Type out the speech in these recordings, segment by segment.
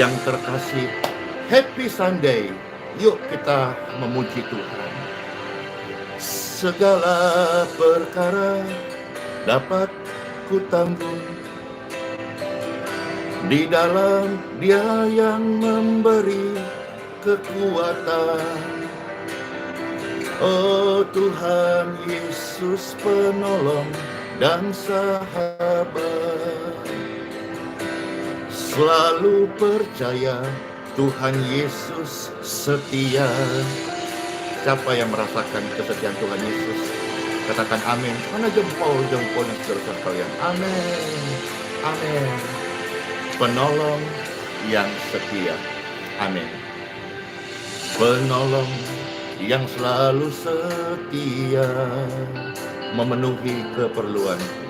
Yang terkasih, Happy Sunday. Yuk kita memuji Tuhan. Segala perkara dapat kutanggung di dalam Dia yang memberi kekuatan. Oh Tuhan Yesus penolong dan sahabat, selalu percaya Tuhan Yesus setia. Siapa yang merasakan kesetiaan Tuhan Yesus? Katakan amin. Mana jempol-jempolnya saudara kalian? Amin. Amin. Penolong yang setia. Amin. Penolong yang selalu setia, memenuhi keperluanku,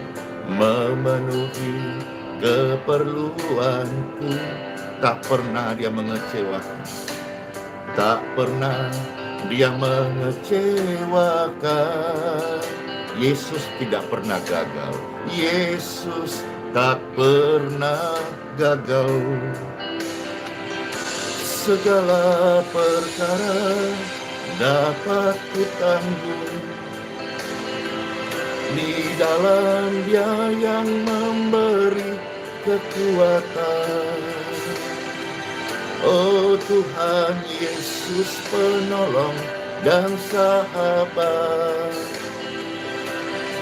memenuhi keperluanku. Tak pernah Dia mengecewakan, tak pernah Dia mengecewakan. Yesus tidak pernah gagal. Yesus tak pernah gagal. Segala perkara dapat kutanggung di dalam Dia yang memberi kekuatan. Oh Tuhan Yesus penolong dan sahabat,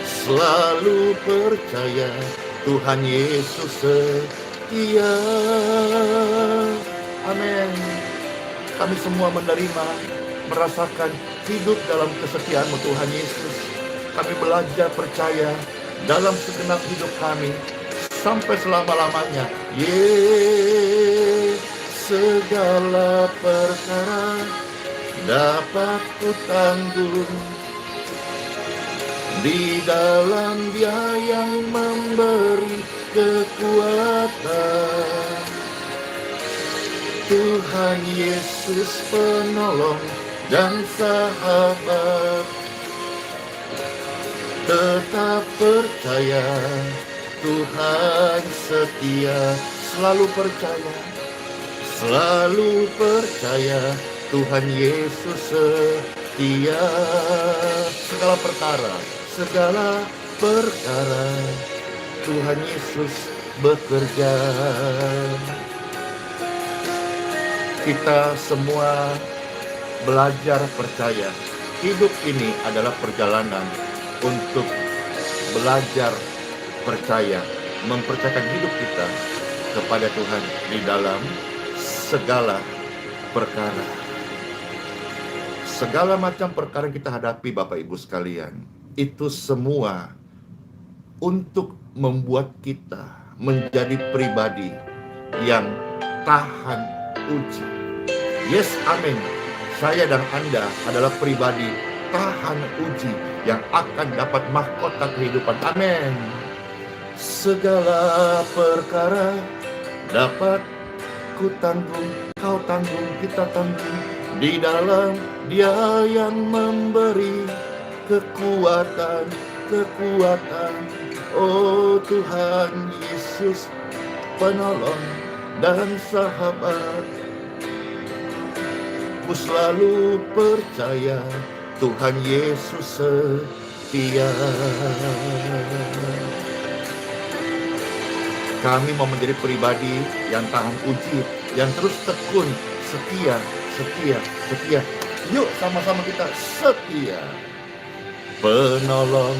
selalu percaya Tuhan Yesus setia. Amin. Kami semua menerima, merasakan hidup dalam kesetiaan-Mu Tuhan Yesus. Kami belajar percaya dalam segenap hidup kami sampai selama-lamanya. Segala perkara dapat kutanggung di dalam Dia yang memberi kekuatan. Tuhan Yesus penolong dan sahabat, tetap percaya Tuhan setia. Selalu percaya, selalu percaya Tuhan Yesus setia. Segala perkara Tuhan Yesus bekerja. Kita semua belajar percaya. Hidup ini adalah perjalanan untuk belajar percaya, mempercayakan hidup kita kepada Tuhan di dalam segala perkara. Segala macam perkara yang kita hadapi Bapak Ibu sekalian, itu semua untuk membuat kita menjadi pribadi yang tahan uji. Yes, amin. Saya dan Anda adalah pribadi tahan uji yang akan dapat mahkota kehidupan. Amin. Segala perkara dapat ku tanggung, kau tanggung, kita tanggung di dalam Dia yang memberi kekuatan. Oh Tuhan Yesus penolong dan sahabat, ku selalu percaya Tuhan Yesus setia. Kami mau menjadi pribadi yang tahan uji, yang terus tekun, setia. Yuk sama-sama kita setia. Penolong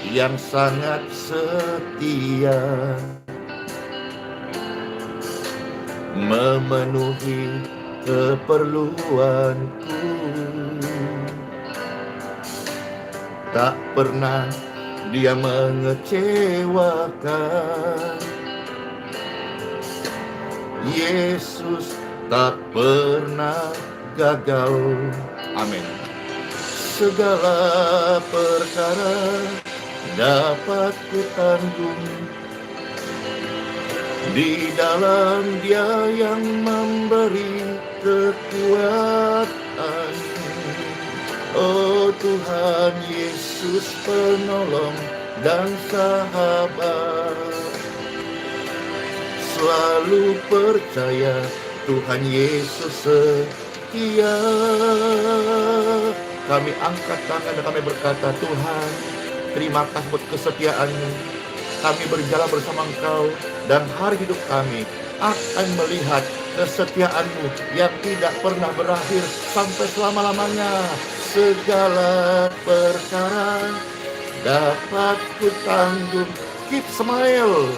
yang sangat setia, memenuhi keperluanku. Tak pernah Dia mengecewakan. Yesus tak pernah gagal. Amin. Segala perkara dapat kutanggung di dalam Dia yang memberi kekuatan. Oh Tuhan Yesus penolong dan sahabat, selalu percaya Tuhan Yesus setia. Kami angkat tangan dan kami berkata, Tuhan, terima kasih buat kesetiaan-Mu. Kami berjalan bersama Engkau dan hari hidup kami akan melihat kesetiaan-Mu yang tidak pernah berakhir sampai selama-lamanya. Segala perkara dapat ku tanggung. Keep smile.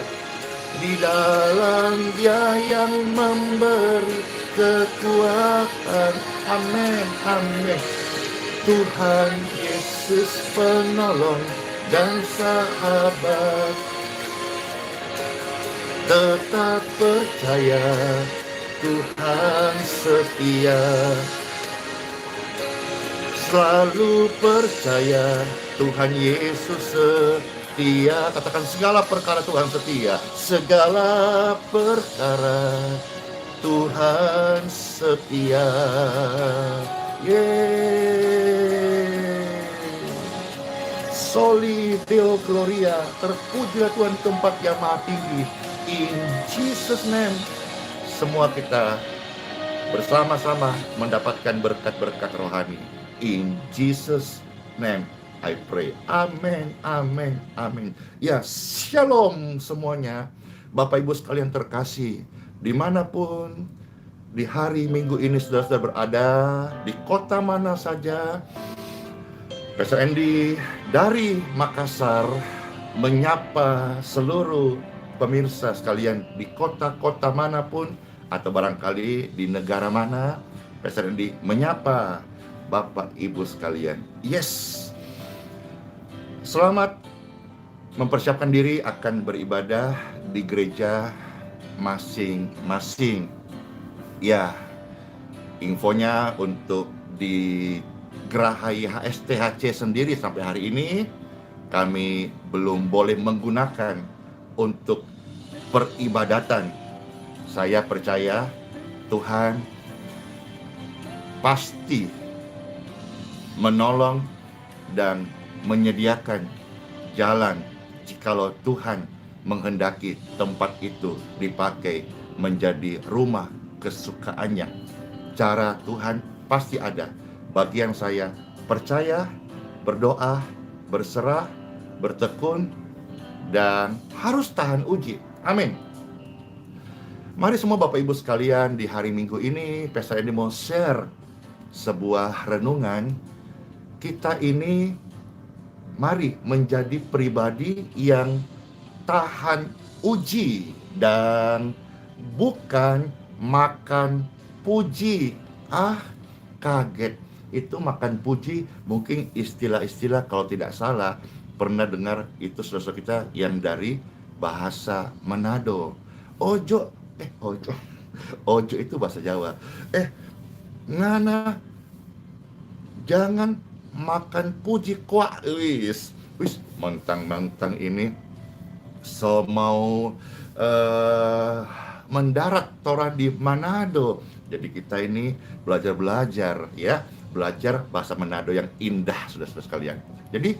Di dalam Dia yang memberi kekuatan. Amin, amin. Tuhan Yesus penolong dan sahabat, tetap percaya Tuhan setia. Selalu percaya Tuhan Yesus setia. Katakan, segala perkara Tuhan setia. Segala perkara Tuhan setia. Soli Deo Gloria. Terpujilah Tuhan tempat yang maha tinggi. In Jesus name. Semua kita bersama-sama mendapatkan berkat-berkat rohani. In Jesus name I pray. Amin, amin, amin. Ya, shalom semuanya. Bapak Ibu sekalian terkasih, dimanapun di hari Minggu ini saudara berada, di kota mana saja, Pastor Andy dari Makassar menyapa seluruh pemirsa sekalian di kota-kota manapun atau barangkali di negara mana. Pastor Andy menyapa Bapak Ibu sekalian. Yes, selamat mempersiapkan diri akan beribadah di gereja masing-masing. Ya, infonya untuk di Geraha HSTHC sendiri sampai hari ini kami belum boleh menggunakan untuk peribadatan. Saya percaya Tuhan pasti menolong dan menyediakan jalan jikalau Tuhan menghendaki tempat itu dipakai menjadi rumah kesukaannya. Cara Tuhan pasti ada. Bagi yang saya percaya, berdoa, berserah, bertekun, dan harus tahan uji. Amin. Mari semua Bapak Ibu sekalian, di hari Minggu ini Pastor Andy mau share sebuah renungan. Kita ini mari menjadi pribadi yang tahan uji dan bukan makan puji. Kaget. Itu makan puji, mungkin istilah-istilah kalau tidak salah pernah dengar itu saudara kita yang dari bahasa Manado. Ojo itu bahasa Jawa. Ngana jangan makan puji kuak. Wis mentang-mentang ini so mau mendarat Torah di Manado. Jadi kita ini belajar ya, belajar bahasa Manado yang indah, saudara-saudara sekalian. Jadi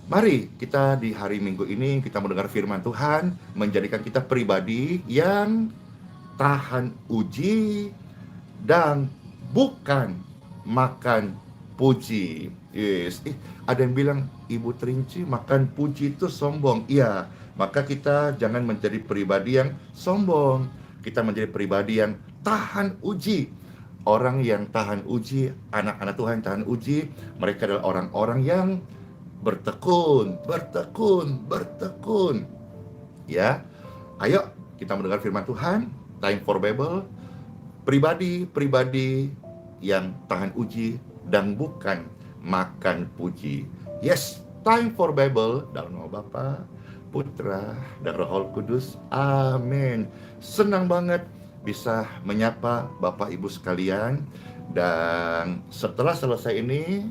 mari kita di hari Minggu ini kita mendengar firman Tuhan, menjadikan kita pribadi yang tahan uji dan bukan makan puji. Yes. Ada yang bilang, Ibu Trinci, makan puji itu sombong. Iya, maka kita jangan menjadi pribadi yang sombong. Kita menjadi pribadi yang tahan uji. Orang yang tahan uji, anak-anak Tuhan tahan uji, mereka adalah orang-orang yang bertekun. Ya, ayo kita mendengar firman Tuhan. Time for Bible. Pribadi yang tahan uji dan bukan makan puji. Yes, time for Bible dalam nama Bapa, Putra, dan Roh Kudus. Amin. Senang banget bisa menyapa Bapak Ibu sekalian. Dan setelah selesai ini,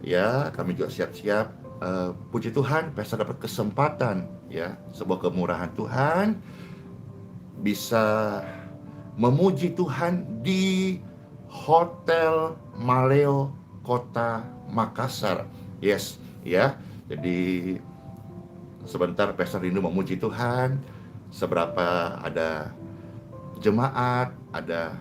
ya kami juga siap-siap. Puji Tuhan, Pastor dapat kesempatan, ya, sebuah kemurahan Tuhan, bisa memuji Tuhan di Hotel Maleo, Kota Makassar. Yes, ya. Jadi sebentar Pastor rindu memuji Tuhan. Seberapa ada jemaat, ada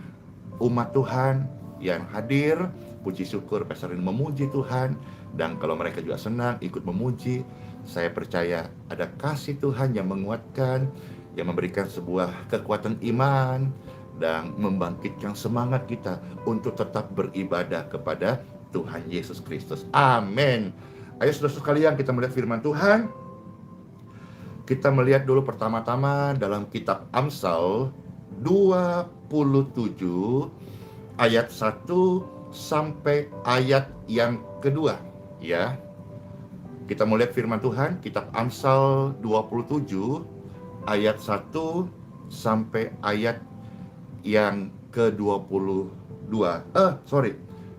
umat Tuhan yang hadir. Puji syukur Pastor ini memuji Tuhan, dan kalau mereka juga senang ikut memuji, saya percaya ada kasih Tuhan yang menguatkan, yang memberikan sebuah kekuatan iman dan membangkitkan semangat kita untuk tetap beribadah kepada Tuhan Yesus Kristus. Amin. Ayo saudara sekalian, kita melihat firman Tuhan. Kita melihat dulu pertama-tama dalam kitab Amsal 27 ayat 1 sampai ayat yang kedua, ya. Kita melihat firman Tuhan, kitab Amsal 27 ayat 1 sampai ayat yang ke-22.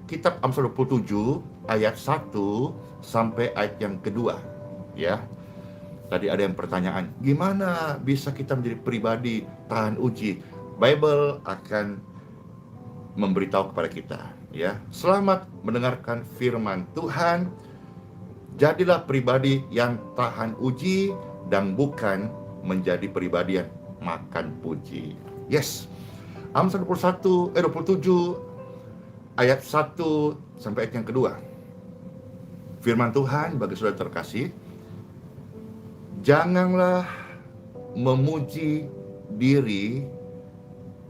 Kitab Amsal 27 ayat 1 sampai ayat yang kedua, ya. Tadi ada yang pertanyaan, gimana bisa kita menjadi pribadi tahan uji? Bible akan memberitahu kepada kita, ya. Selamat mendengarkan firman Tuhan. Jadilah pribadi yang tahan uji dan bukan menjadi pribadi yang makan puji. Yes. Amsal 27 ayat 1 sampai ayat yang kedua. Firman Tuhan bagi saudara terkasih, janganlah memuji diri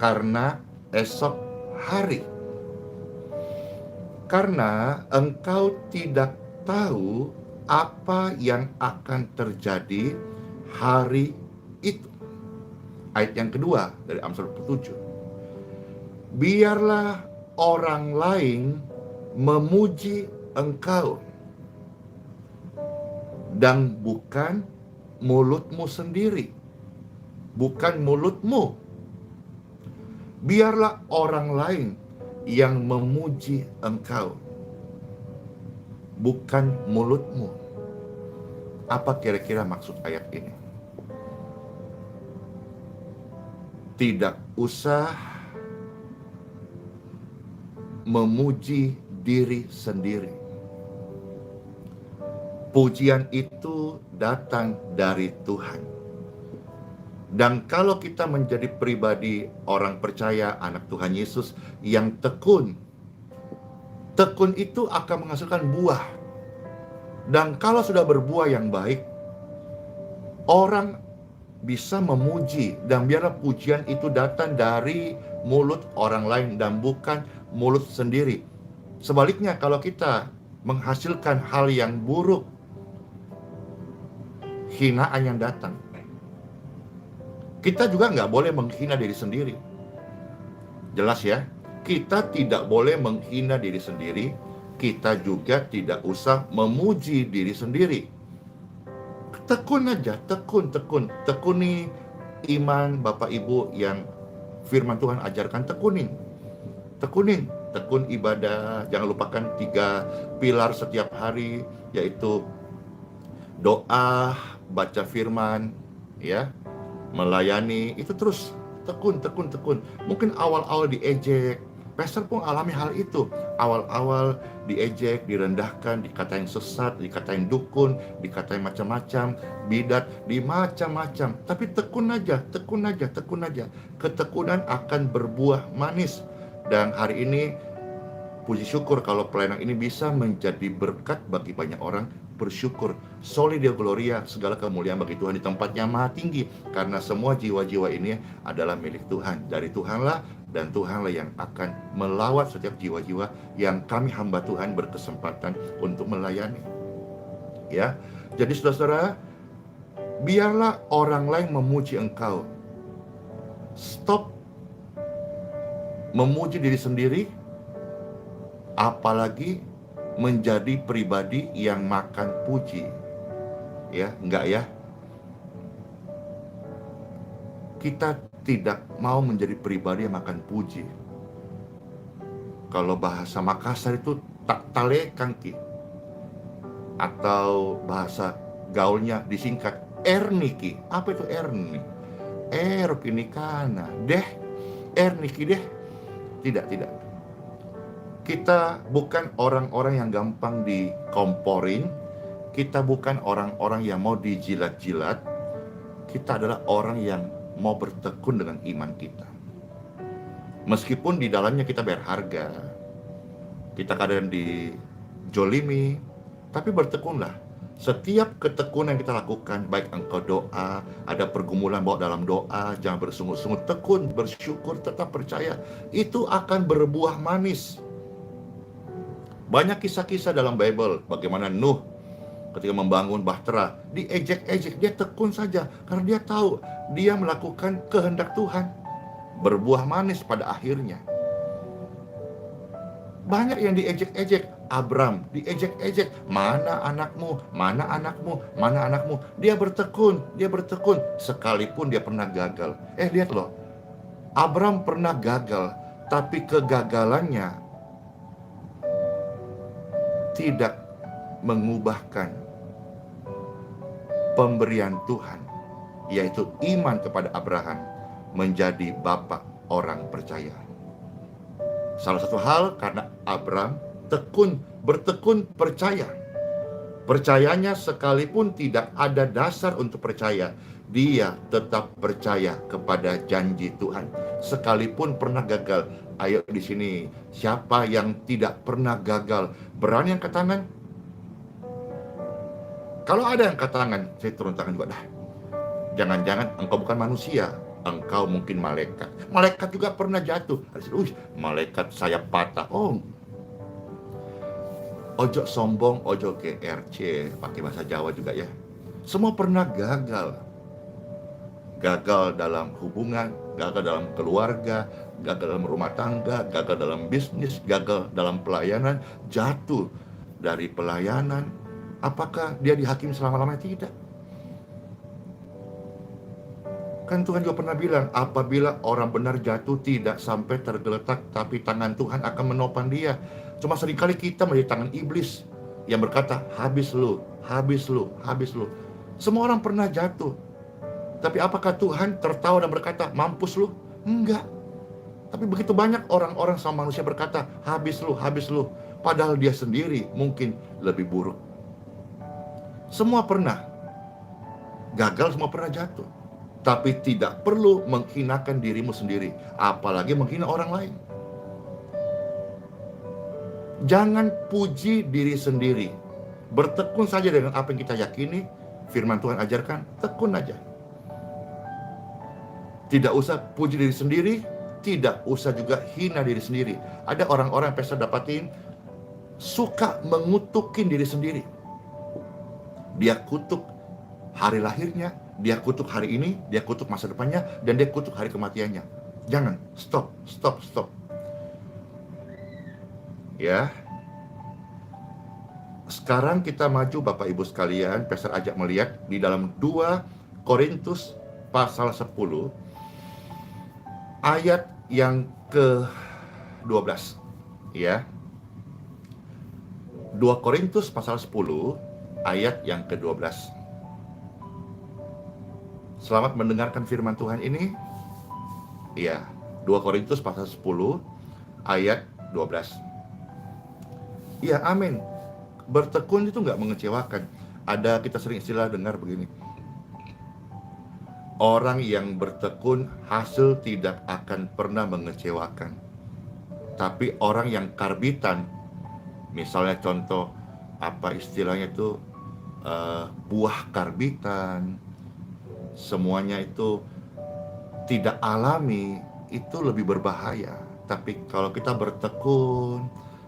karena esok hari, karena engkau tidak tahu apa yang akan terjadi hari itu. Ayat yang kedua dari Amsal 27. Biarlah orang lain memuji engkau dan bukan mulutmu sendiri, bukan mulutmu. Biarlah orang lain yang memuji engkau, bukan mulutmu. Apa kira-kira maksud ayat ini? Tidak usah memuji diri sendiri. Pujian itu datang dari Tuhan. Dan kalau kita menjadi pribadi orang percaya, anak Tuhan Yesus yang tekun, tekun itu akan menghasilkan buah. Dan kalau sudah berbuah yang baik, orang bisa memuji, dan biarlah pujian itu datang dari mulut orang lain dan bukan mulut sendiri. Sebaliknya, kalau kita menghasilkan hal yang buruk, hinaan yang datang. Kita juga nggak boleh menghina diri sendiri. Jelas ya? Kita tidak boleh menghina diri sendiri. Kita juga tidak usah memuji diri sendiri. Tekun aja, tekuni iman Bapak Ibu yang firman Tuhan ajarkan, tekun ibadah. Jangan lupakan 3 pilar setiap hari, yaitu doa, baca firman, ya, melayani. Itu terus tekun. Mungkin awal-awal diejek, Pastor pun alami hal itu. Awal-awal diejek, direndahkan, dikatain sesat, dikatain dukun, dikatain macam-macam, bidat, di macam-macam. Tapi tekun aja. Ketekunan akan berbuah manis. Dan hari ini, puji syukur kalau pelayanan ini bisa menjadi berkat bagi banyak orang. Bersyukur, soli Deo Gloria, segala kemuliaan bagi Tuhan di tempatnya maha tinggi. Karena semua jiwa-jiwa ini adalah milik Tuhan. Dari Tuhanlah, dan Tuhanlah yang akan melawat setiap jiwa-jiwa yang kami hamba Tuhan berkesempatan untuk melayani. Ya, jadi saudara-saudara, biarlah orang lain memuji engkau. Stop memuji diri sendiri, apalagi menjadi pribadi yang makan puji. Ya, enggak ya? Kita tidak mau menjadi pribadi yang makan puji. Kalau bahasa Makassar itu tak talekang ki, atau bahasa gaulnya disingkat erniki. Apa itu erni? Kini kana deh, erniki deh. Tidak. Kita bukan orang-orang yang gampang dikomporin. Kita bukan orang-orang yang mau dijilat-jilat. Kita adalah orang yang mau bertekun dengan iman kita. Meskipun di dalamnya kita berharga, kita kadang dijolimi, tapi bertekunlah. Setiap ketekunan yang kita lakukan, baik engkau doa, ada pergumulan bawa dalam doa, jangan bersungut-sungut, tekun, bersyukur, tetap percaya, itu akan berbuah manis. Banyak kisah-kisah dalam Bible, bagaimana Nuh ketika membangun bahtera, diejek-ejek, dia tekun saja, karena dia tahu, dia melakukan kehendak Tuhan, berbuah manis pada akhirnya. Banyak yang diejek-ejek. Abram diejek-ejek, mana anakmu, mana anakmu, mana anakmu. Dia bertekun, sekalipun dia pernah gagal. Lihat loh, Abram pernah gagal, tapi kegagalannya tidak mengubahkan pemberian Tuhan, yaitu iman kepada Abraham, menjadi bapak orang percaya. Salah satu hal karena Abram bertekun percaya. Percayanya sekalipun tidak ada dasar untuk percaya, dia tetap percaya kepada janji Tuhan. Sekalipun pernah gagal. Ayo di sini, siapa yang tidak pernah gagal? Berani angkat tangan? Kalau ada yang angkat tangan, saya turun tangan juga dah. Jangan-jangan engkau bukan manusia, engkau mungkin malaikat. Malaikat juga pernah jatuh. Malaikat saya patah. Ojo sombong, ojo GRC, pakai bahasa Jawa juga ya. Semua pernah gagal. Gagal dalam hubungan, gagal dalam keluarga, gagal dalam rumah tangga, gagal dalam bisnis, gagal dalam pelayanan, jatuh dari pelayanan. Apakah dia dihakimi selama-lamanya? Tidak. Kan Tuhan juga pernah bilang, apabila orang benar jatuh tidak sampai tergeletak, tapi tangan Tuhan akan menopang dia. Cuma seringkali kita menjadi tangan iblis yang berkata, habis lu, habis lu, habis lu. Semua orang pernah jatuh. Tapi apakah Tuhan tertawa dan berkata, mampus lu? Enggak. Tapi begitu banyak orang-orang sama manusia berkata, habis lu, habis lu. Padahal dia sendiri mungkin lebih buruk. Semua pernah gagal, semua pernah jatuh. Tapi tidak perlu menghinakan dirimu sendiri, apalagi menghina orang lain. Jangan puji diri sendiri. Bertekun saja dengan apa yang kita yakini. Firman Tuhan ajarkan, tekun aja. Tidak usah puji diri sendiri, tidak usah juga hina diri sendiri. Ada orang-orang yang pesta dapatin suka mengutukin diri sendiri. Dia kutuk hari lahirnya, dia kutuk hari ini, dia kutuk masa depannya, dan dia kutuk hari kematiannya. Jangan, stop. Ya. Sekarang kita maju Bapak Ibu sekalian, Pastor ajak melihat di dalam 2 Korintus pasal 10 ayat yang ke-12. Ya. 2 Korintus pasal 10 ayat yang ke-12. Selamat mendengarkan firman Tuhan ini. Ya, 2 Korintus pasal 10 ayat 12. Ya, amin. Bertekun itu nggak mengecewakan. Ada, kita sering istilah dengar begini, orang yang bertekun hasil tidak akan pernah mengecewakan. Tapi orang yang karbitan, misalnya contoh apa istilahnya itu, buah karbitan, semuanya itu tidak alami, itu lebih berbahaya. Tapi kalau kita bertekun,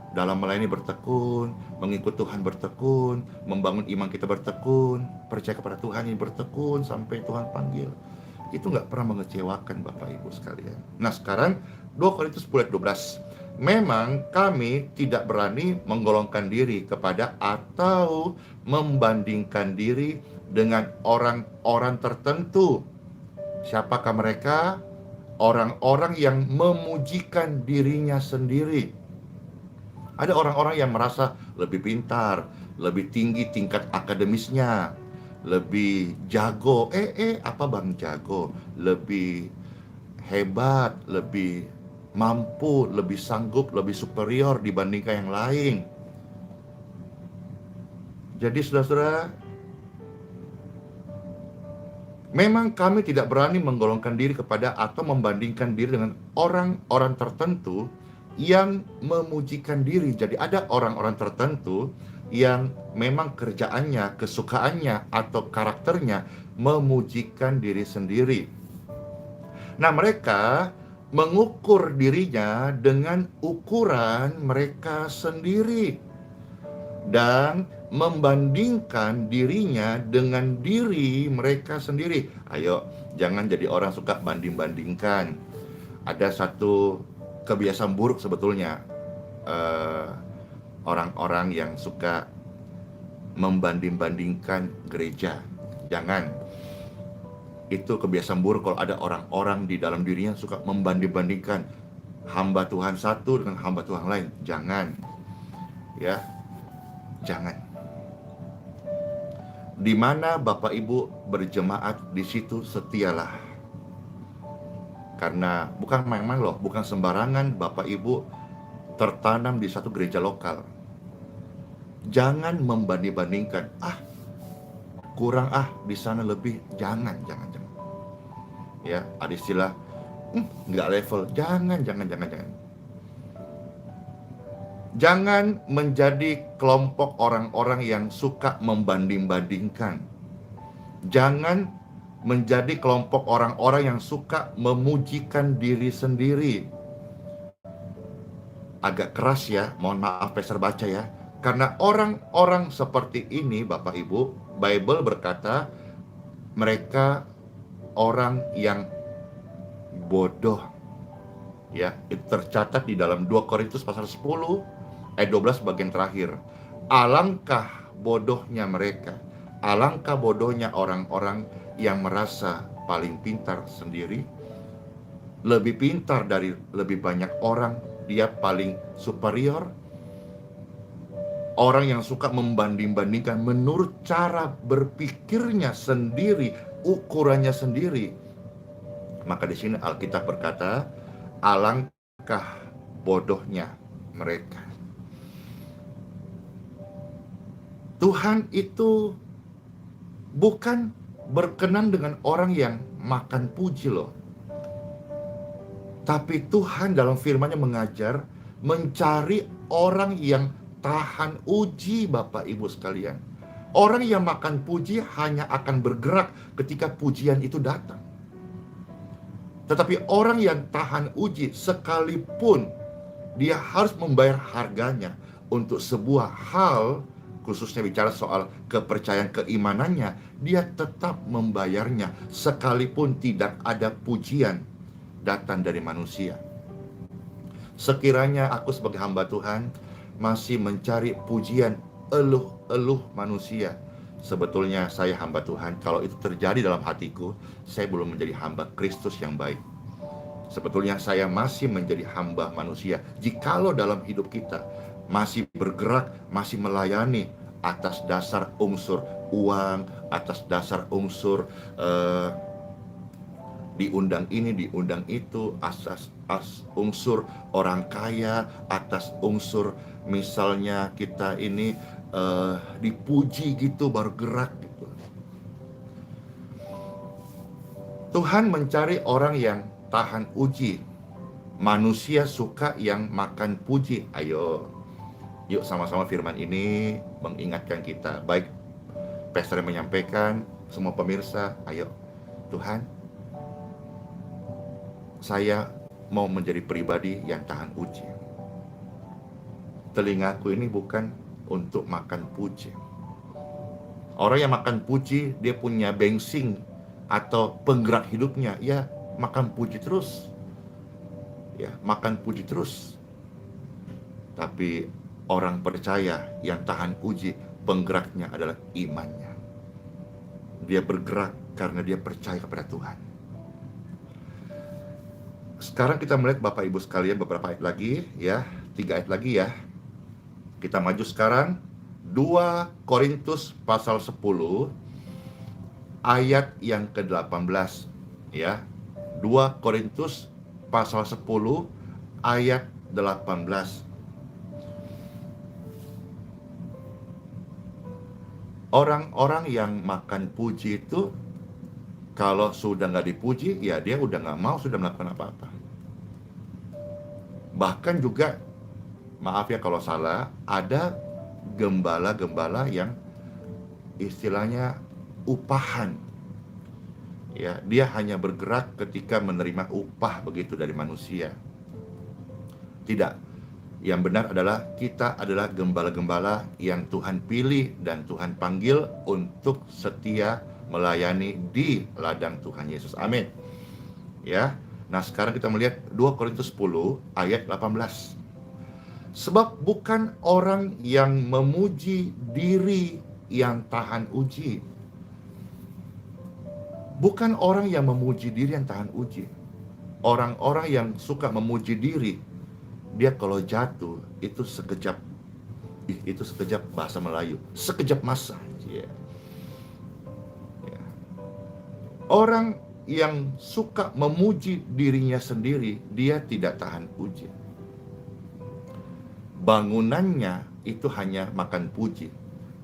dalam melayani bertekun, mengikut Tuhan bertekun, membangun iman kita bertekun, percaya kepada Tuhan ini bertekun sampai Tuhan panggil, itu nggak pernah mengecewakan Bapak Ibu sekalian. Nah sekarang 2 Korintus 10:12. Memang kami tidak berani menggolongkan diri kepada atau membandingkan diri dengan orang-orang tertentu. Siapakah mereka? Orang-orang yang memujikan dirinya sendiri. Ada orang-orang yang merasa lebih pintar, lebih tinggi tingkat akademisnya, lebih jago. Apa bang jago? Lebih hebat, lebih mampu, lebih sanggup, lebih superior dibandingkan yang lain. Jadi saudara-saudara, Memang kami tidak berani menggolongkan diri kepada atau membandingkan diri dengan orang-orang tertentu yang memujikan diri. Jadi ada orang-orang tertentu yang memang kerjaannya, kesukaannya, atau karakternya memujikan diri sendiri. Nah, mereka mengukur dirinya dengan ukuran mereka sendiri dan membandingkan dirinya dengan diri mereka sendiri. Ayo, jangan jadi orang suka banding-bandingkan. Ada satu kebiasaan buruk sebetulnya, orang-orang yang suka membanding-bandingkan gereja. Jangan. Itu kebiasaan buruk kalau ada orang-orang di dalam dirinya suka membanding-bandingkan hamba Tuhan satu dengan hamba Tuhan lain. Jangan. Ya, jangan. Di mana Bapak Ibu berjemaat, di situ setialah. Karena bukan main-main loh, bukan sembarangan Bapak Ibu tertanam di satu gereja lokal. Jangan membanding-bandingkan, kurang di sana lebih. Jangan. Ya, ada istilah nggak level. Jangan. Jangan menjadi kelompok orang-orang yang suka membanding-bandingkan. Jangan menjadi kelompok orang-orang yang suka memujikan diri sendiri. Agak keras ya, mohon maaf Pastor baca ya. Karena orang-orang seperti ini, Bapak Ibu, Bible berkata mereka orang yang bodoh. Ya, itu tercatat di dalam 2 Korintus pasal 10 ayat 12 bagian terakhir. Alangkah bodohnya mereka. Alangkah bodohnya orang-orang yang merasa paling pintar sendiri, lebih pintar dari lebih banyak orang, dia paling superior. Orang yang suka membanding-bandingkan menurut cara berpikirnya sendiri, ukurannya sendiri. Maka di sini Alkitab berkata, alangkah bodohnya mereka. Tuhan itu bukan berkenan dengan orang yang makan puji loh. Tapi Tuhan dalam firman-Nya mengajar mencari orang yang tahan uji, Bapak Ibu sekalian. Orang yang makan puji hanya akan bergerak ketika pujian itu datang. Tetapi orang yang tahan uji, sekalipun dia harus membayar harganya untuk sebuah hal, khususnya bicara soal kepercayaan keimanannya, dia tetap membayarnya sekalipun tidak ada pujian datang dari manusia. Sekiranya aku sebagai hamba Tuhan masih mencari pujian eluh manusia, sebetulnya saya hamba Tuhan. Kalau itu terjadi dalam hatiku, saya belum menjadi hamba Kristus yang baik. Sebetulnya saya masih menjadi hamba manusia. Jikalau dalam hidup kita masih bergerak, masih melayani atas dasar unsur uang, atas dasar unsur diundang ini, diundang itu, asas unsur orang kaya, atas unsur misalnya kita ini dipuji gitu baru gerak gitu. Tuhan mencari orang yang tahan uji. Manusia suka yang makan puji. Ayo, yuk sama-sama firman ini mengingatkan kita. Baik pastor yang menyampaikan, semua pemirsa, ayo Tuhan, saya mau menjadi pribadi yang tahan uji. Telingaku ini bukan untuk makan puji. Orang yang makan puji, dia punya bensin atau penggerak hidupnya, ya makan puji terus. Ya, makan puji terus. Tapi orang percaya yang tahan uji, penggeraknya adalah imannya. Dia bergerak karena dia percaya kepada Tuhan. Sekarang kita melihat Bapak Ibu sekalian beberapa ayat lagi ya, 3 ayat lagi ya. Kita maju sekarang 2 Korintus pasal 10 ayat yang ke-18 ya. 2 Korintus pasal 10 ayat 18. Orang-orang yang makan puji itu Kalau sudah nggak dipuji, ya dia udah nggak mau sudah melakukan apa-apa. Bahkan juga, maaf ya kalau salah, ada gembala-gembala yang istilahnya upahan. Ya, dia hanya bergerak ketika menerima upah begitu dari manusia. Tidak. Yang benar adalah kita adalah gembala-gembala yang Tuhan pilih dan Tuhan panggil untuk setia melayani di ladang Tuhan Yesus. Amin. Ya. Nah, sekarang kita melihat 2 Korintus 10 ayat 18. Sebab bukan orang yang memuji diri yang tahan uji. Bukan orang yang memuji diri yang tahan uji. Orang-orang yang suka memuji diri, dia kalau jatuh itu sekejap, itu sekejap, bahasa Melayu, sekejap masa. Yeah. Yeah. Orang yang suka memuji dirinya sendiri, dia tidak tahan uji. Bangunannya itu hanya makan puji.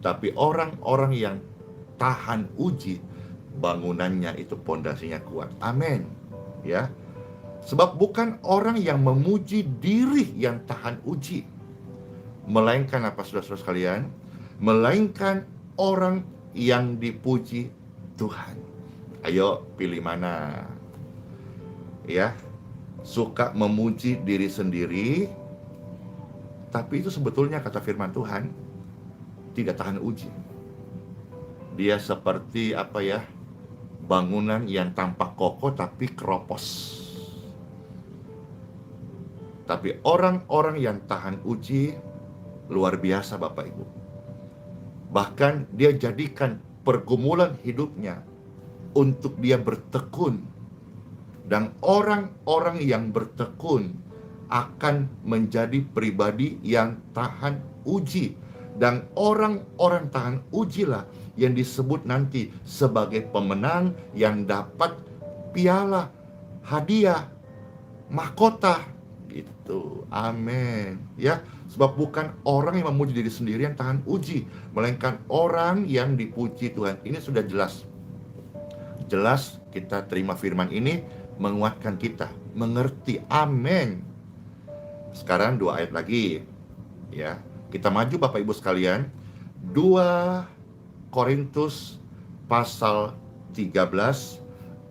Tapi orang-orang yang tahan uji, bangunannya itu pondasinya kuat. Amin. Ya. Sebab bukan orang yang memuji diri yang tahan uji, melainkan apa, saudara-saudara sekalian? Melainkan orang yang dipuji Tuhan. Ayo pilih mana? Ya. Suka memuji diri sendiri, tapi itu sebetulnya kata firman Tuhan tidak tahan uji. Dia seperti apa ya? Bangunan yang tampak kokoh tapi keropos. Tapi orang-orang yang tahan uji luar biasa, Bapak Ibu. Bahkan dia jadikan pergumulan hidupnya untuk dia bertekun. Dan orang-orang yang bertekun akan menjadi pribadi yang tahan uji. Dan orang-orang tahan ujilah yang disebut nanti sebagai pemenang yang dapat piala, hadiah, mahkota. Gitu. Amin. Ya, sebab bukan orang yang memuji diri sendiri yang tahan uji, melainkan orang yang dipuji Tuhan. Ini sudah jelas. Jelas kita terima firman ini menguatkan kita, mengerti. Amin. Sekarang 2 ayat lagi. Ya, kita maju Bapak Ibu sekalian. 2 Korintus pasal 13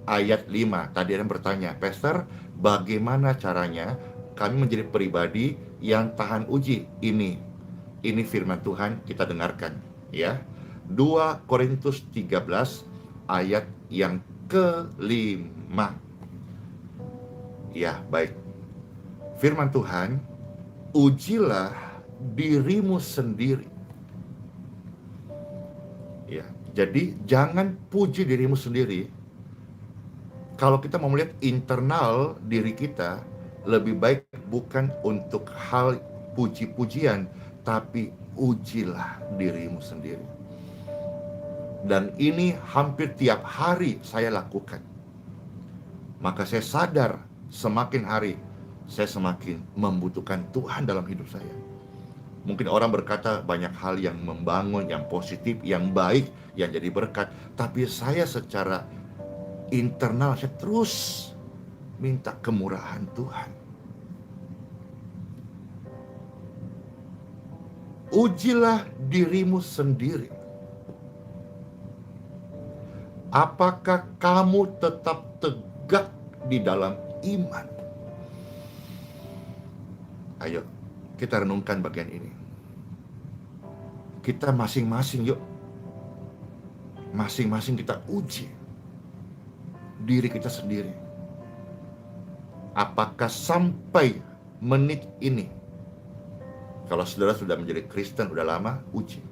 ayat 5. Tadi ada yang bertanya, Pastor, bagaimana caranya kami menjadi pribadi yang tahan uji? Ini firman Tuhan, kita dengarkan ya. 2 Korintus 13 ayat yang ke-5. Ya, baik. Firman Tuhan, ujilah dirimu sendiri. Ya, jadi jangan puji dirimu sendiri. Kalau kita mau melihat internal diri kita, lebih baik bukan untuk hal puji-pujian, tapi ujilah dirimu sendiri. Dan ini hampir tiap hari saya lakukan. Maka saya sadar semakin hari saya semakin membutuhkan Tuhan dalam hidup saya. Mungkin orang berkata banyak hal yang membangun, yang positif, yang baik, yang jadi berkat. Tapi saya secara internal saya terus minta kemurahan Tuhan. Ujilah dirimu sendiri. Apakah kamu tetap tegak di dalam iman? Ayo, kita renungkan bagian ini. Kita masing-masing yuk. Masing-masing kita uji diri kita sendiri. Apakah sampai menit ini, kalau saudara sudah menjadi Kristen udah lama, uji.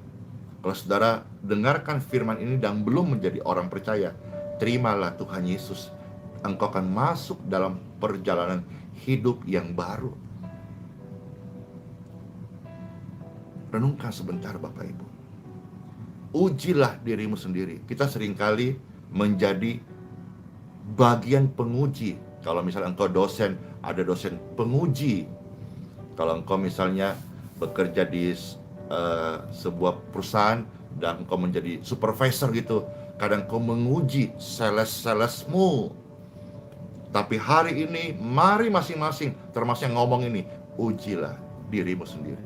Kalau saudara dengarkan firman ini dan belum menjadi orang percaya, terimalah Tuhan Yesus. Engkau akan masuk dalam perjalanan hidup yang baru. Renungkan sebentar Bapak Ibu. Ujilah dirimu sendiri. Kita seringkali menjadi bagian penguji. Kalau misalnya engkau dosen, ada dosen penguji. Kalau engkau misalnya bekerja di sebuah perusahaan dan engkau menjadi supervisor gitu, Kadang kau menguji sales-salesmu. Tapi hari ini, mari masing-masing, termasuk yang ngomong ini, ujilah dirimu sendiri.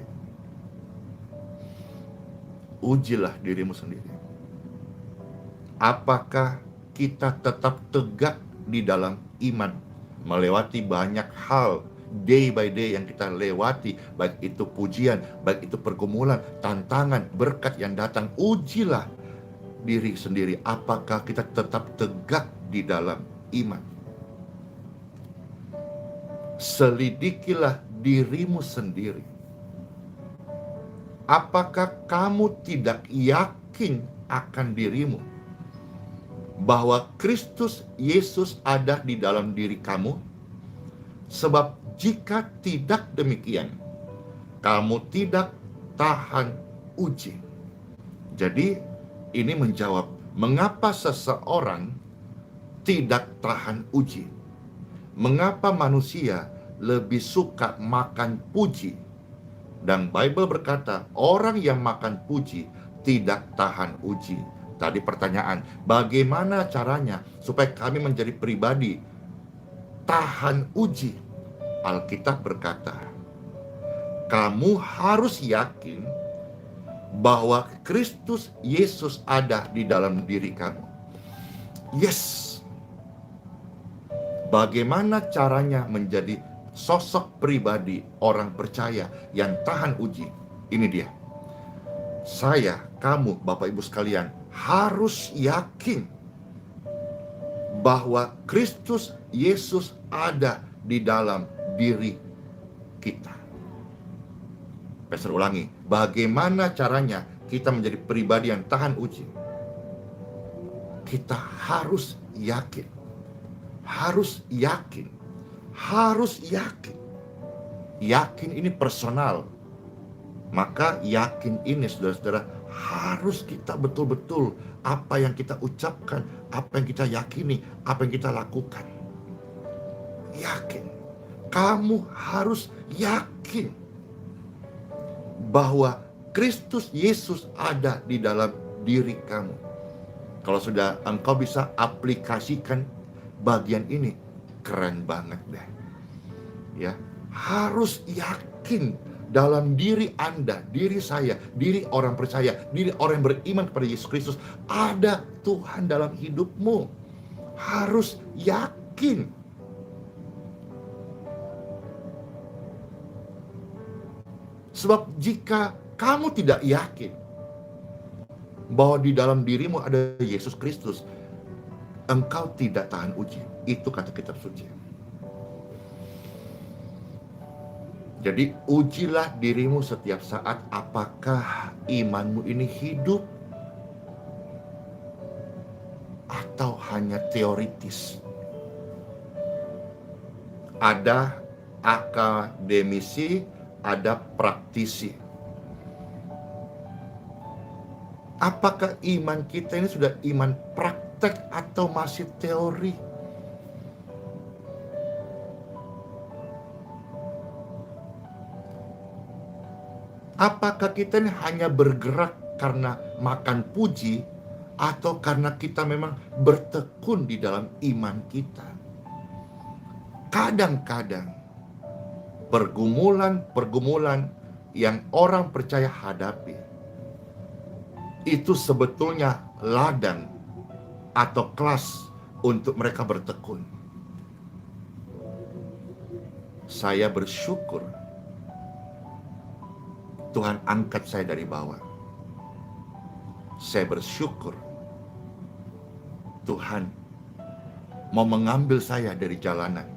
Ujilah dirimu sendiri. Apakah kita tetap tegak di dalam iman, melewati banyak hal, day by day yang kita lewati, baik itu pujian, baik itu pergumulan, tantangan, berkat yang datang. Ujilah diri sendiri, apakah kita tetap tegak di dalam iman. Selidikilah dirimu sendiri. Apakah kamu tidak yakin akan dirimu bahwa Kristus Yesus ada di dalam diri kamu? Sebab jika tidak demikian, kamu tidak tahan uji. Jadi ini menjawab mengapa seseorang tidak tahan uji. Mengapa manusia lebih suka makan puji? Dan Bible berkata, orang yang makan puji tidak tahan uji. Tadi pertanyaan, bagaimana caranya supaya kami menjadi pribadi tahan uji? Alkitab berkata, kamu harus yakin bahwa Kristus Yesus ada di dalam diri kamu. Yes. Bagaimana caranya menjadi sosok pribadi orang percaya yang tahan uji? Ini dia. Saya, kamu, Bapak Ibu sekalian, harus yakin bahwa Kristus Yesus ada di dalam diri kita. Saya ulangi, bagaimana caranya kita menjadi pribadi yang tahan uji? Kita harus yakin. Harus yakin. Harus yakin. Yakin ini personal. Maka yakin ini, saudara-saudara, harus kita betul-betul apa yang kita ucapkan, apa yang kita yakini, apa yang kita lakukan. Yakin. Kamu harus yakin bahwa Kristus Yesus ada di dalam diri kamu. Kalau sudah engkau bisa aplikasikan bagian ini, keren banget deh. Ya, harus yakin dalam diri Anda, diri saya, diri orang percaya, diri orang yang beriman kepada Yesus Kristus, ada Tuhan dalam hidupmu. Harus yakin. Sebab jika kamu tidak yakin bahwa di dalam dirimu ada Yesus Kristus, engkau tidak tahan uji. Itu kata kitab suci. Jadi ujilah dirimu setiap saat, apakah imanmu ini hidup atau hanya teoritis. Ada akademisi, ada praktisi. Apakah iman kita ini sudah iman praktek atau masih teori? Apakah kita ini hanya bergerak karena makan puji, atau karena kita memang bertekun di dalam iman kita? Kadang-kadang pergumulan yang orang percaya hadapi itu sebetulnya ladang atau kelas untuk mereka bertekun. Saya bersyukur Tuhan angkat saya dari bawah. Saya bersyukur Tuhan mau mengambil saya dari jalanan.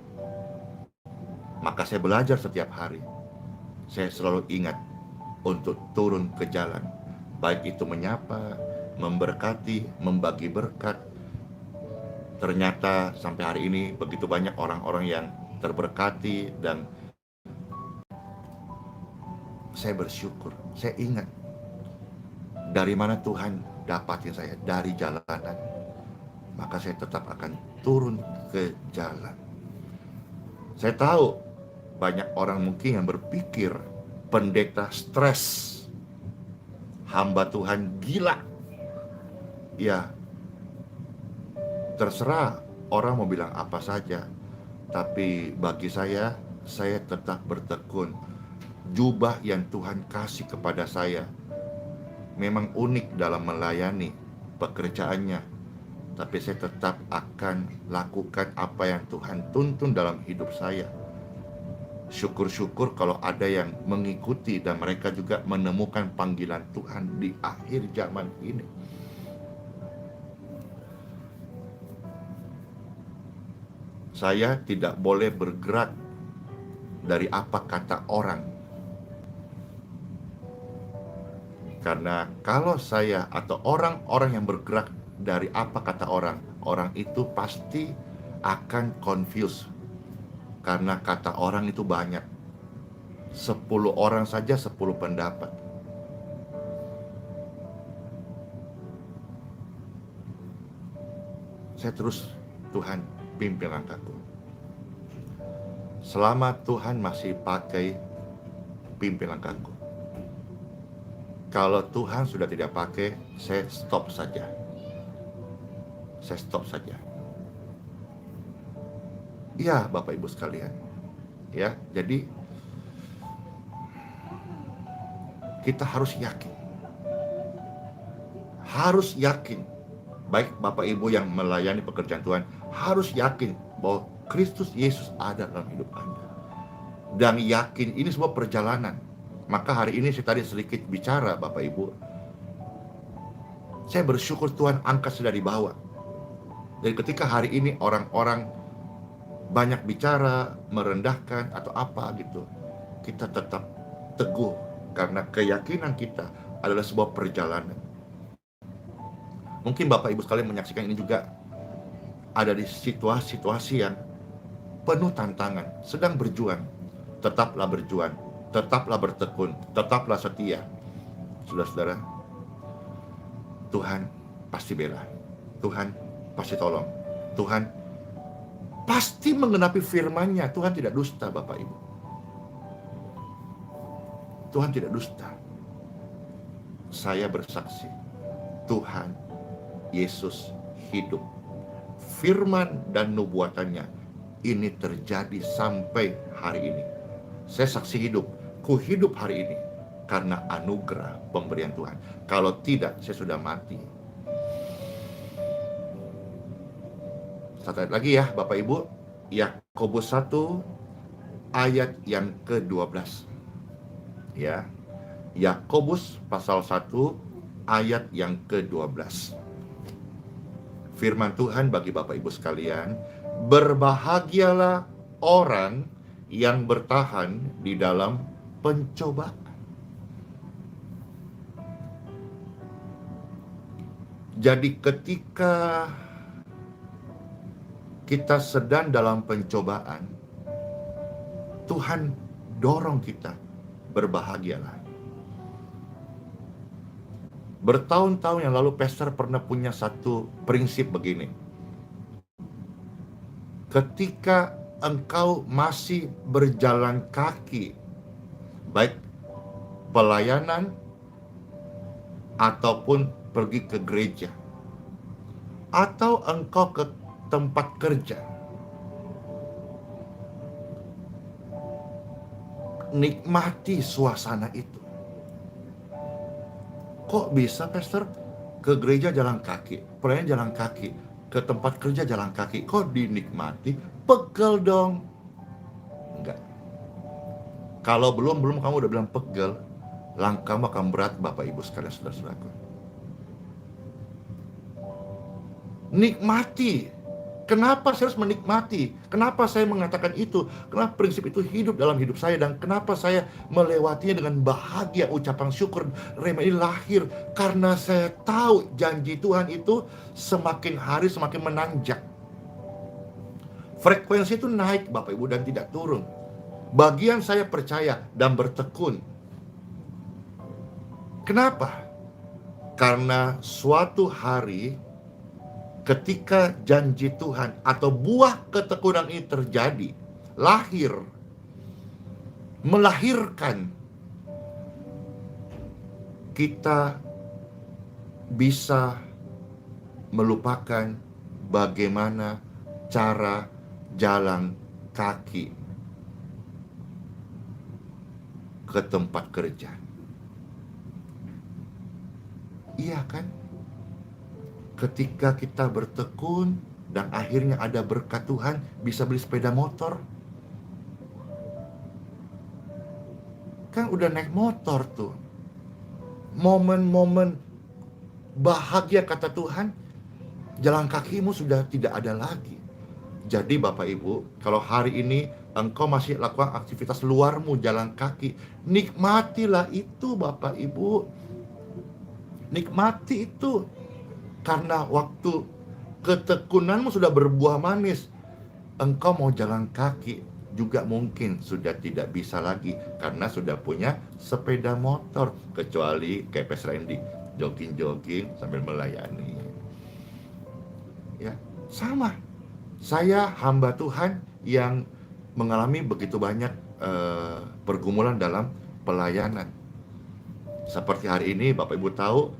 Maka saya belajar setiap hari. Saya selalu ingat untuk turun ke jalan. Baik itu menyapa, memberkati, membagi berkat. Ternyata sampai hari ini begitu banyak orang-orang yang terberkati, dan saya bersyukur. Saya ingat dari mana Tuhan dapatin saya, dari jalanan. Maka saya tetap akan turun ke jalan. Saya tahu banyak orang mungkin yang berpikir pendeta stres, hamba Tuhan gila. Ya, Terserah orang mau bilang apa saja, tapi bagi saya tetap bertekun. Jubah yang Tuhan kasih kepada saya memang unik dalam melayani pekerjaannya, tapi saya tetap akan lakukan apa yang Tuhan tuntun dalam hidup saya. Syukur-syukur kalau ada yang mengikuti dan mereka juga menemukan panggilan Tuhan di akhir zaman ini. Saya tidak boleh bergerak dari apa kata orang. Karena kalau saya atau orang-orang yang bergerak dari apa kata orang, orang itu pasti akan confused. Karena kata orang itu banyak. 10 orang saja 10 pendapat. Saya terus, Tuhan pimpin langkahku. Selama Tuhan masih pakai, pimpin langkahku. Kalau Tuhan sudah tidak pakai, saya stop saja. Saya stop saja. Ya, Bapak Ibu sekalian. Ya, jadi kita harus yakin. Harus yakin. Baik Bapak Ibu yang melayani pekerjaan Tuhan, harus yakin bahwa Kristus Yesus ada dalam hidup Anda. Dan yakin ini sebuah perjalanan. Maka hari ini saya tadi sedikit bicara Bapak Ibu. Saya bersyukur Tuhan angkat sudah dibawa. Jadi ketika hari ini orang-orang banyak bicara, merendahkan atau apa gitu, kita tetap teguh karena keyakinan kita adalah sebuah perjalanan. Mungkin Bapak Ibu sekalian menyaksikan ini juga ada di situasi-situasi yang penuh tantangan, sedang berjuang. Tetaplah berjuang, tetaplah bertekun, tetaplah setia. Saudara-saudara, Tuhan pasti bela, Tuhan pasti tolong, Tuhan pasti menggenapi firman-Nya. Tuhan tidak dusta Bapak Ibu. Tuhan tidak dusta. Saya bersaksi, Tuhan Yesus hidup. Firman dan nubuatannya ini terjadi sampai hari ini. Saya saksi hidup, ku hidup hari ini karena anugerah pemberian Tuhan. Kalau tidak, saya sudah mati. Satu ayat lagi ya Bapak Ibu, Yakobus 1 ayat yang ke-12. Ya. Yakobus pasal 1 ayat yang ke-12. Firman Tuhan bagi Bapak Ibu sekalian, berbahagialah orang yang bertahan di dalam pencobaan. Jadi ketika kita sedang dalam pencobaan, Tuhan dorong kita, berbahagialah. Bertahun-tahun yang lalu pastor pernah punya satu prinsip begini. Ketika engkau masih berjalan kaki, baik pelayanan ataupun pergi ke gereja, atau engkau ke tempat kerja, nikmati suasana itu. Kok bisa pastor? Ke gereja jalan kaki, pelayanan jalan kaki, ke tempat kerja jalan kaki, kok dinikmati? Pegel dong. Enggak. Kalau belum kamu udah bilang pegel, langkahmu akan berat Bapak Ibu sekalian, saudara-saudaraku. Nikmati. Kenapa saya harus menikmati? Kenapa saya mengatakan itu? Kenapa prinsip itu hidup dalam hidup saya? Dan kenapa saya melewatinya dengan bahagia, ucapan syukur? Rema ini lahir karena saya tahu janji Tuhan itu semakin hari semakin menanjak. Frekuensi itu naik Bapak Ibu dan tidak turun. Bagian saya percaya dan bertekun. Kenapa? Karena suatu hari ketika janji Tuhan atau buah ketekunan ini terjadi, lahir, melahirkan, kita bisa melupakan bagaimana cara jalan kaki ke tempat kerja. Iya kan? Ketika kita bertekun dan akhirnya ada berkat Tuhan, bisa beli sepeda motor. Kan udah naik motor tuh. Momen-momen bahagia kata Tuhan, jalan kakimu sudah tidak ada lagi. Jadi Bapak Ibu, kalau hari ini engkau masih lakukan aktivitas luarmu, jalan kaki, nikmatilah itu Bapak Ibu. Nikmati itu. Karena waktu ketekunanmu sudah berbuah manis, engkau mau jalan kaki juga mungkin sudah tidak bisa lagi karena sudah punya sepeda motor, kecuali kayak Pes Randy jogging-jogging sambil melayani. Ya, sama. Saya hamba Tuhan yang mengalami begitu banyak pergumulan dalam pelayanan. Seperti hari ini Bapak Ibu tahu,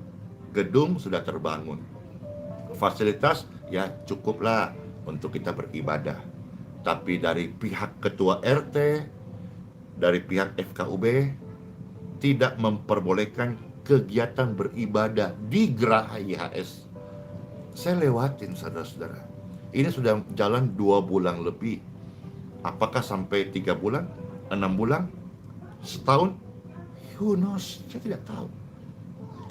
gedung sudah terbangun. Fasilitas ya cukuplah untuk kita beribadah. Tapi dari pihak ketua RT, dari pihak FKUB tidak memperbolehkan kegiatan beribadah di Geraha IHS. Saya lewatin saudara-saudara. Ini sudah jalan 2 bulan lebih. Apakah sampai 3 bulan, 6 bulan, setahun? Who knows? Saya tidak tahu.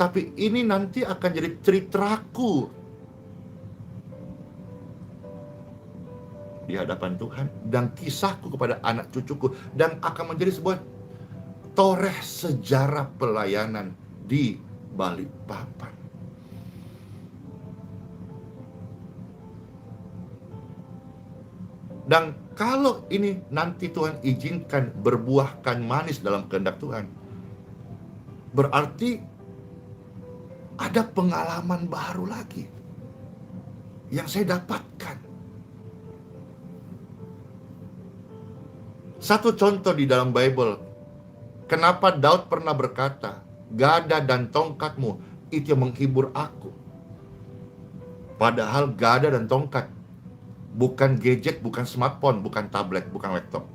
Tapi ini nanti akan jadi ceritaku di hadapan Tuhan dan kisahku kepada anak cucuku, dan akan menjadi sebuah toreh sejarah pelayanan di Balikpapan. Dan kalau ini nanti Tuhan izinkan berbuahkan manis dalam kehendak Tuhan, berarti ada pengalaman baru lagi yang saya dapatkan. Satu contoh di dalam Bible, kenapa Daud pernah berkata, gada dan tongkatmu itu yang menghibur aku. Padahal gada dan tongkat bukan gadget, bukan smartphone, bukan tablet, bukan laptop.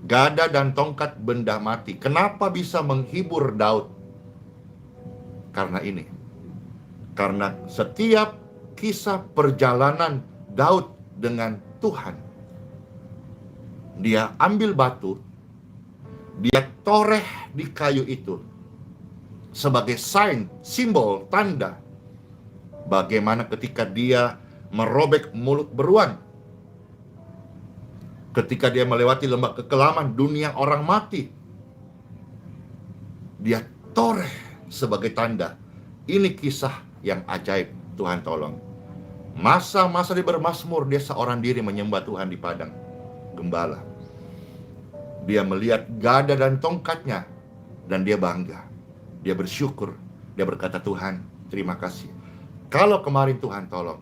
Gada dan tongkat benda mati. Kenapa bisa menghibur Daud? Karena ini. Karena setiap kisah perjalanan Daud dengan Tuhan, dia ambil batu, dia toreh di kayu itu sebagai sign, simbol, tanda bagaimana ketika dia merobek mulut beruang, ketika dia melewati lembah kekelaman, dunia orang mati, dia toreh sebagai tanda. Ini kisah yang ajaib. Tuhan tolong. Masa-masa dia bermazmur, dia seorang diri menyembah Tuhan di padang gembala. Dia melihat gada dan tongkatnya dan dia bangga. Dia bersyukur. Dia berkata, Tuhan, terima kasih. Kalau kemarin Tuhan tolong,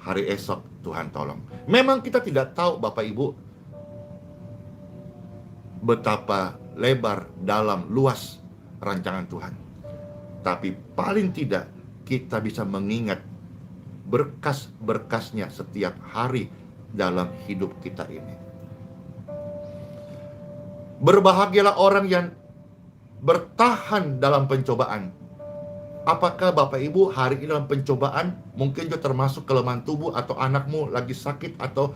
hari esok Tuhan tolong. Memang kita tidak tahu Bapak Ibu betapa lebar, dalam, luas rancangan Tuhan. Tapi paling tidak kita bisa mengingat berkas-berkasnya setiap hari dalam hidup kita ini. Berbahagialah orang yang bertahan dalam pencobaan. Apakah Bapak Ibu hari ini dalam pencobaan, mungkin juga termasuk kelemahan tubuh, atau anakmu lagi sakit, atau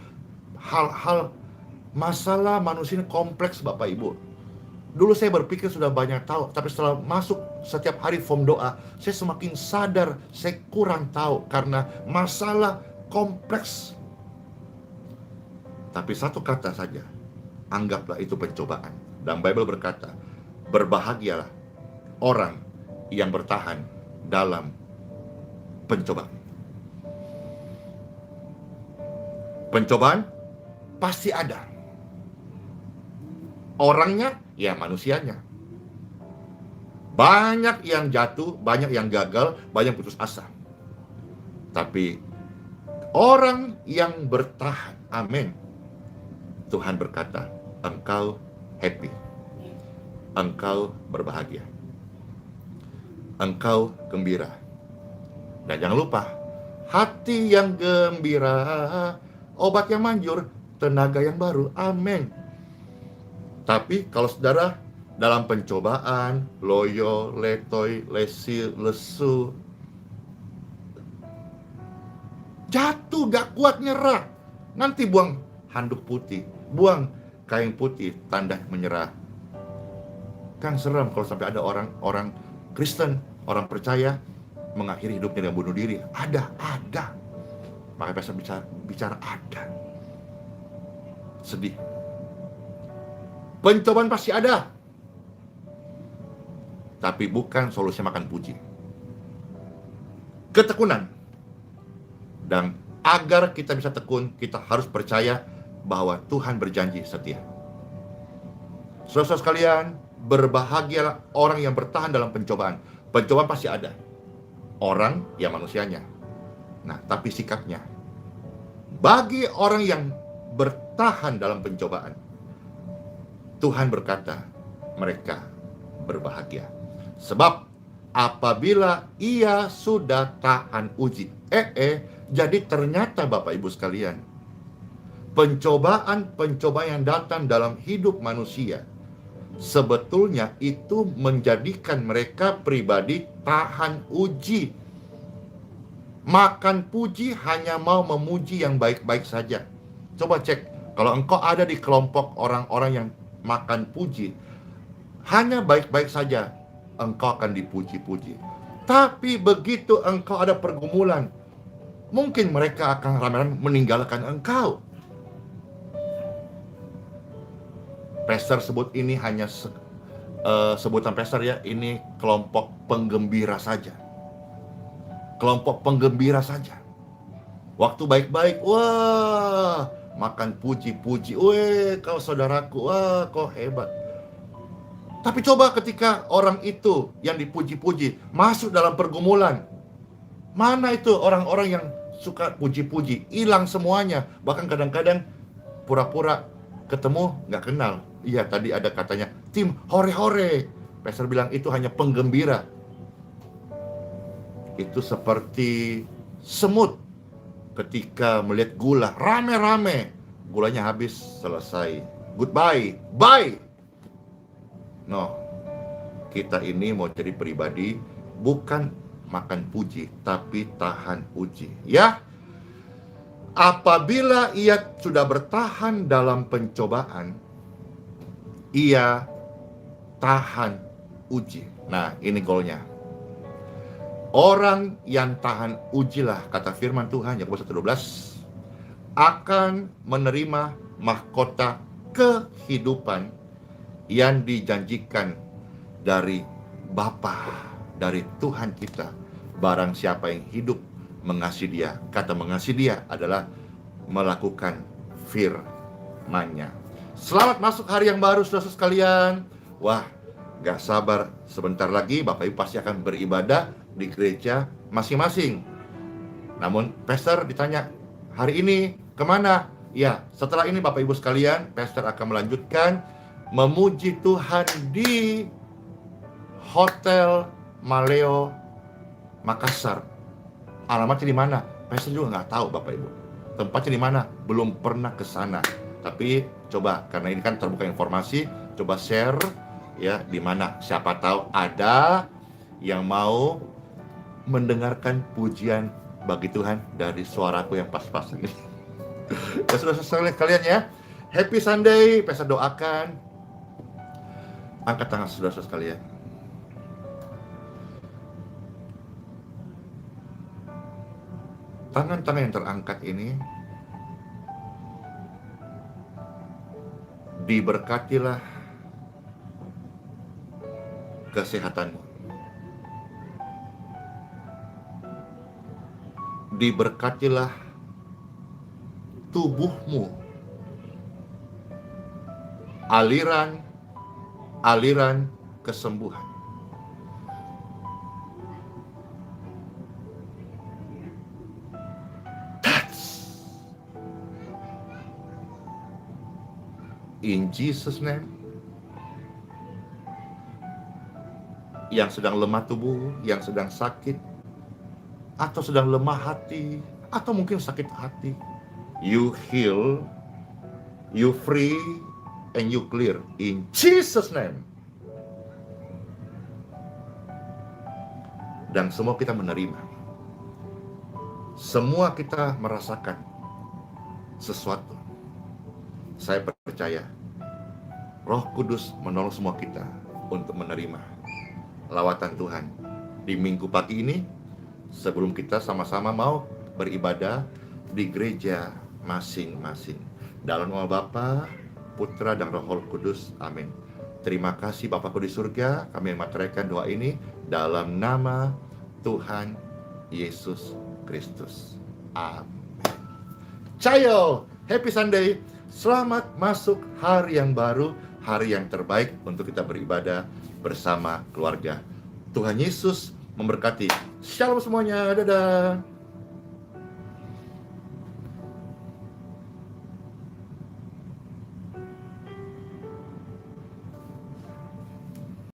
hal-hal masalah manusia ini kompleks Bapak Ibu. Dulu saya berpikir sudah banyak tahu, tapi setelah masuk setiap hari form doa, saya semakin sadar saya kurang tahu karena masalah kompleks. Tapi satu kata saja, anggaplah itu pencobaan. Dan Bible berkata, berbahagialah orang yang bertahan dalam pencobaan. Pencobaan pasti ada. Orangnya, ya manusianya. Banyak yang jatuh, banyak yang gagal, banyak yang putus asa. Tapi orang yang bertahan, amin. Tuhan berkata, engkau happy. Engkau berbahagia. Engkau gembira. Dan jangan lupa, hati yang gembira, obat yang manjur, tenaga yang baru. Amin. Tapi kalau saudara dalam pencobaan, loyo, letoy, lesi, lesu, jatuh, gak kuat, nyerah, nanti buang handuk putih, buang kain putih, tanda menyerah. Kan serem kalau sampai ada orang Kristen, orang percaya mengakhiri hidupnya dengan bunuh diri. Ada. Makanya pastor bicara ada. Sedih. Pencobaan pasti ada, tapi bukan solusi makan puji. Ketekunan. Dan agar kita bisa tekun, kita harus percaya bahwa Tuhan berjanji setia. Saudara-saudara sekalian, berbahagialah orang yang bertahan dalam pencobaan. Pencobaan pasti ada. Orang yang manusianya. Nah, tapi sikapnya. Bagi orang yang bertahan dalam pencobaan, Tuhan berkata, mereka berbahagia. Sebab apabila ia sudah tahan uji. Jadi ternyata Bapak Ibu sekalian, pencobaan yang datang dalam hidup manusia, sebetulnya itu menjadikan mereka pribadi tahan uji. Makan puji hanya mau memuji yang baik-baik saja. Coba cek, kalau engkau ada di kelompok orang-orang yang makan puji, hanya baik-baik saja, engkau akan dipuji-puji. Tapi begitu engkau ada pergumulan, mungkin mereka akan ramai-ramai meninggalkan engkau. Pastor sebut ini hanya sebutan pastor ya, ini kelompok penggembira saja. Kelompok penggembira saja. Waktu baik-baik, wah, makan puji-puji, weh, kau saudaraku, wah, kau hebat. Tapi coba ketika orang itu yang dipuji-puji masuk dalam pergumulan, mana itu orang-orang yang suka puji-puji? Hilang semuanya. Bahkan kadang-kadang pura-pura ketemu nggak kenal. Iya, tadi ada katanya tim hore-hore. Pastor bilang itu hanya penggembira. Itu seperti semut ketika melihat gula rame-rame, gulanya habis, selesai, goodbye, bye. No, kita ini mau jadi pribadi bukan makan puji, tapi tahan uji. Ya, apabila ia sudah bertahan dalam pencobaan, ia tahan uji. Nah, ini goalnya. Orang yang tahan ujilah, kata firman Tuhan Yakobus 1:12, akan menerima mahkota kehidupan yang dijanjikan dari Bapa, dari Tuhan kita. Barang siapa yang hidup mengasihi Dia. Kata mengasihi Dia adalah melakukan firman-Nya. Selamat masuk hari yang baru, saudara sekalian. Wah, gak sabar, sebentar lagi Bapak Ibu pasti akan beribadah di gereja masing-masing. Namun pastor ditanya, hari ini kemana? Ya, setelah ini Bapak Ibu sekalian, pastor akan melanjutkan memuji Tuhan di Hotel Maleo Makassar. Alamatnya di mana? Pastor juga nggak tahu Bapak Ibu. Tempatnya di mana? Belum pernah ke sana. Tapi coba, karena ini kan terbuka informasi, coba share ya di mana. Siapa tahu ada yang mau mendengarkan pujian bagi Tuhan dari suaraku yang pas-pas ini. Ya, sudah selesai kalian ya. Happy Sunday. Pastor doakan. Angkat tangan saudara sekalian. Tangan-tangan yang terangkat ini diberkatilah kesehatanmu. Diberkatilah tubuhmu. Aliran kesembuhan. In Jesus' name. Yang sedang lemah tubuh, yang sedang sakit, atau sedang lemah hati, atau mungkin sakit hati, you heal, you free, and you clear in Jesus' name. Dan semua kita menerima. Semua kita merasakan sesuatu. Saya percaya Roh Kudus menolong semua kita untuk menerima lawatan Tuhan di minggu pagi ini, sebelum kita sama-sama mau beribadah di gereja masing-masing. Dalam nama Bapa, Putra, dan Roh Kudus. Amin. Terima kasih Bapakku di surga, kami memateri doa ini dalam nama Tuhan Yesus Kristus. Amin. Cayo, happy Sunday. Selamat masuk hari yang baru, hari yang terbaik untuk kita beribadah bersama keluarga. Tuhan Yesus memberkati. Shalom semuanya, dadah.